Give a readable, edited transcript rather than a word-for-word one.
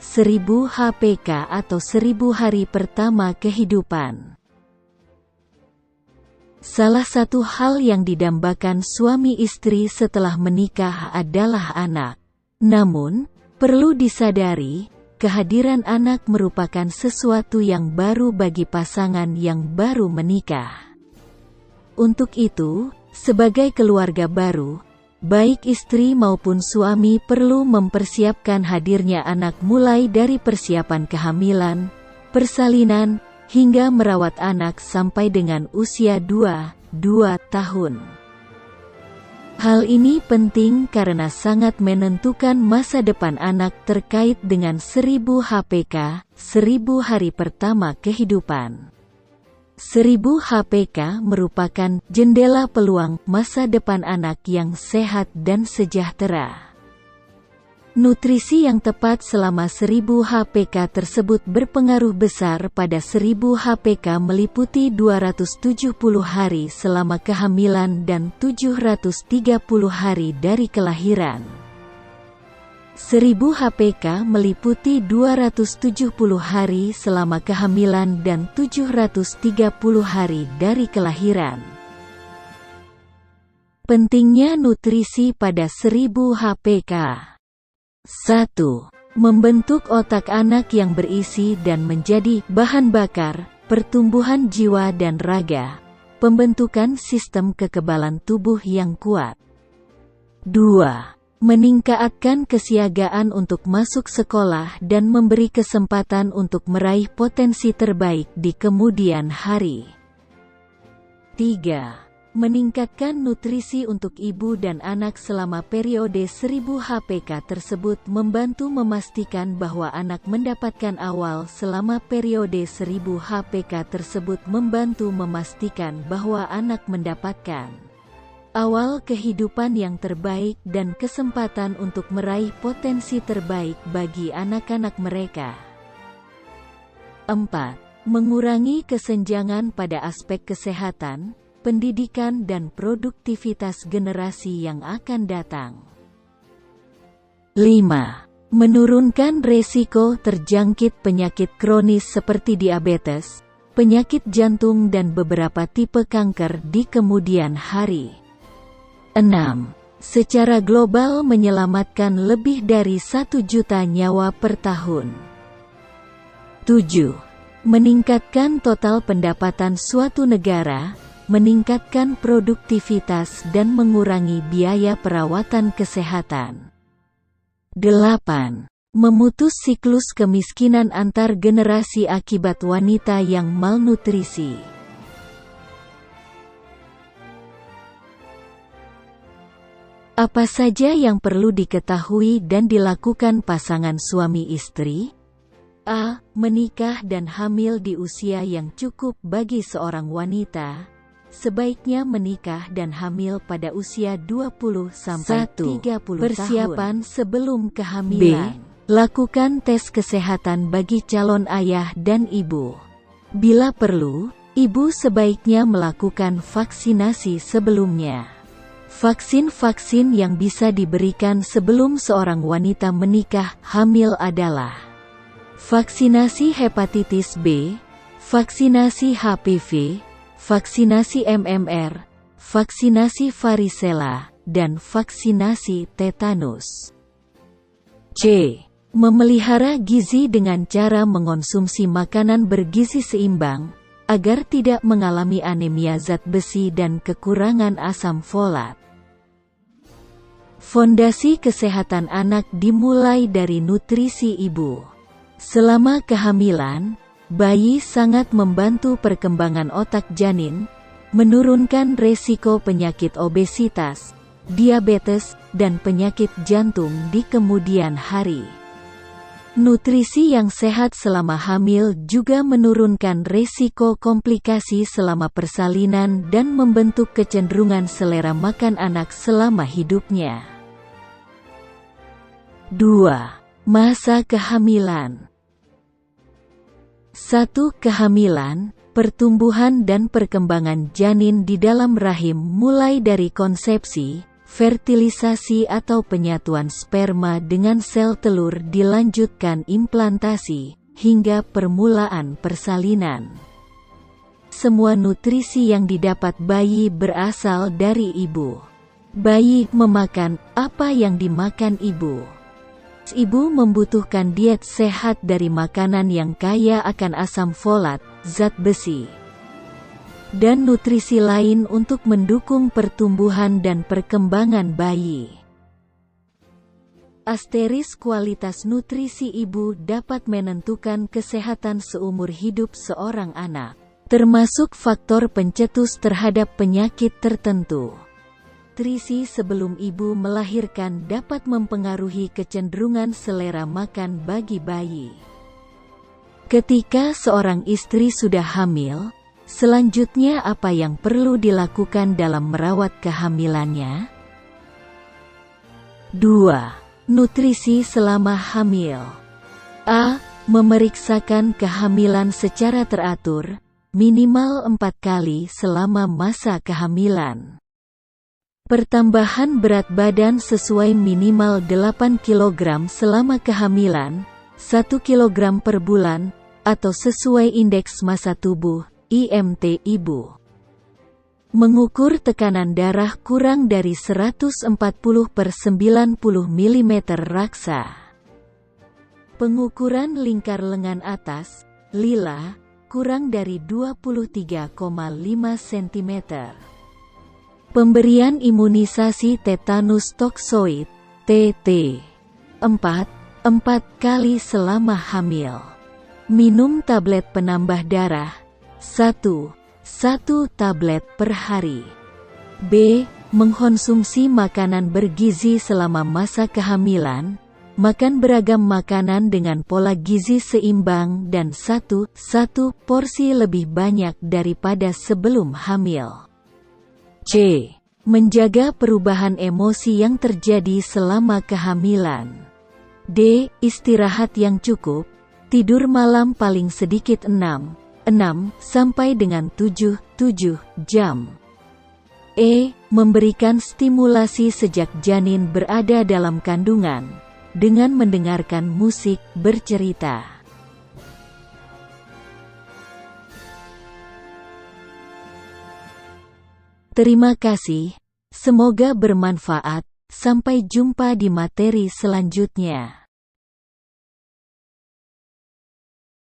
1000 HPK atau 1000 hari pertama kehidupan. Salah satu hal yang didambakan suami istri setelah menikah adalah anak. Namun, perlu disadari, kehadiran anak merupakan sesuatu yang baru bagi pasangan yang baru menikah. Untuk itu, sebagai keluarga baru, baik istri maupun suami perlu mempersiapkan hadirnya anak mulai dari persiapan kehamilan, persalinan, hingga merawat anak sampai dengan usia 2 tahun. Hal ini penting karena sangat menentukan masa depan anak terkait dengan 1000 HPK, 1000 hari pertama kehidupan. 1000 HPK merupakan jendela peluang masa depan anak yang sehat dan sejahtera. Nutrisi yang tepat selama 1000 HPK tersebut berpengaruh besar pada 1000 HPK meliputi 270 hari selama kehamilan dan 730 hari dari kelahiran. 1000 HPK meliputi 270 hari selama kehamilan dan 730 hari dari kelahiran. Pentingnya nutrisi pada 1000 HPK. 1. Membentuk otak anak yang berisi dan menjadi bahan bakar, pertumbuhan jiwa dan raga, pembentukan sistem kekebalan tubuh yang kuat. 2. Meningkatkan kesiagaan untuk masuk sekolah dan memberi kesempatan untuk meraih potensi terbaik di kemudian hari. 3. Meningkatkan nutrisi untuk ibu dan anak selama periode 1000 HPK tersebut membantu memastikan bahwa anak mendapatkan awal selama periode 1000 HPK tersebut membantu memastikan bahwa anak mendapatkan awal kehidupan yang terbaik dan kesempatan untuk meraih potensi terbaik bagi anak-anak mereka. 4. Mengurangi kesenjangan pada aspek kesehatan, pendidikan dan produktivitas generasi yang akan datang. 5. Menurunkan resiko terjangkit penyakit kronis seperti diabetes, penyakit jantung dan beberapa tipe kanker di kemudian hari. 6. Secara global menyelamatkan lebih dari 1 juta nyawa per tahun. 7. Meningkatkan total pendapatan suatu negara, meningkatkan produktivitas dan mengurangi biaya perawatan kesehatan. 8. Memutus siklus kemiskinan antar generasi akibat wanita yang malnutrisi. Apa saja yang perlu diketahui dan dilakukan pasangan suami istri? A. Menikah dan hamil di usia yang cukup bagi seorang wanita. Sebaiknya menikah dan hamil pada usia 20-30 tahun. Persiapan sebelum kehamilan. B. Lakukan tes kesehatan bagi calon ayah dan ibu. Bila perlu, ibu sebaiknya melakukan vaksinasi sebelumnya. Vaksin-vaksin yang bisa diberikan sebelum seorang wanita menikah hamil adalah vaksinasi hepatitis B, vaksinasi HPV, vaksinasi MMR, vaksinasi varicella, dan vaksinasi tetanus. C. Memelihara gizi dengan cara mengonsumsi makanan bergizi seimbang, agar tidak mengalami anemia zat besi dan kekurangan asam folat. Fondasi kesehatan anak dimulai dari nutrisi ibu. Selama kehamilan, bayi sangat membantu perkembangan otak janin, menurunkan resiko penyakit obesitas, diabetes, dan penyakit jantung di kemudian hari. Nutrisi yang sehat selama hamil juga menurunkan resiko komplikasi selama persalinan dan membentuk kecenderungan selera makan anak selama hidupnya. 2. Masa kehamilan. 1. Kehamilan, pertumbuhan dan perkembangan janin di dalam rahim mulai dari konsepsi, fertilisasi atau penyatuan sperma dengan sel telur dilanjutkan implantasi, hingga permulaan persalinan. Semua nutrisi yang didapat bayi berasal dari ibu. Bayi memakan apa yang dimakan ibu. Ibu membutuhkan diet sehat dari makanan yang kaya akan asam folat, zat besi, dan nutrisi lain untuk mendukung pertumbuhan dan perkembangan bayi. Kualitas nutrisi ibu dapat menentukan kesehatan seumur hidup seorang anak, termasuk faktor pencetus terhadap penyakit tertentu. Nutrisi sebelum ibu melahirkan dapat mempengaruhi kecenderungan selera makan bagi bayi. Ketika seorang istri sudah hamil, selanjutnya apa yang perlu dilakukan dalam merawat kehamilannya? 2. Nutrisi selama hamil. A. Memeriksakan kehamilan secara teratur, minimal 4 kali selama masa kehamilan. Pertambahan berat badan sesuai minimal 8 kg selama kehamilan, 1 kg per bulan, atau sesuai indeks massa tubuh, IMT ibu. Mengukur tekanan darah kurang dari 140/90 mm raksa. Pengukuran lingkar lengan atas, lila, kurang dari 23,5 cm. Pemberian imunisasi tetanus toksoid, TT. 4 kali selama hamil. Minum tablet penambah darah, 1 tablet per hari. B. Mengkonsumsi makanan bergizi selama masa kehamilan, makan beragam makanan dengan pola gizi seimbang dan satu porsi lebih banyak daripada sebelum hamil. C. Menjaga perubahan emosi yang terjadi selama kehamilan. D. Istirahat yang cukup, tidur malam paling sedikit 6 sampai dengan 7 jam. E. Memberikan stimulasi sejak janin berada dalam kandungan, dengan mendengarkan musik bercerita. Terima kasih, semoga bermanfaat, sampai jumpa di materi selanjutnya.